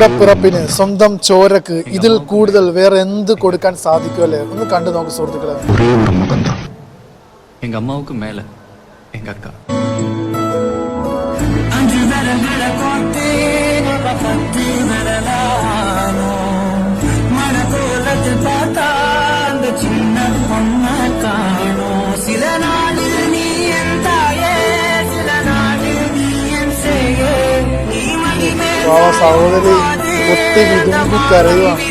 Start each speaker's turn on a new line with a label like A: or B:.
A: കൂടപ്പിറപ്പിന് സ്വന്തം ചോരക്ക് ഇതിൽ കൂടുതൽ വേറെ എന്ത് കൊടുക്കാൻ സാധിക്കുമല്ലേ? ഒന്ന് കണ്ടു നോക്ക് സുഹൃത്തുക്കളെ.
B: ഒരേ ഒരു മുഖം எங்க அம்மாவுக்கு மேல எங்க அக்கா.
A: സഹോദരി ഒത്തി വിതുമ്പി കരയുവാണ്.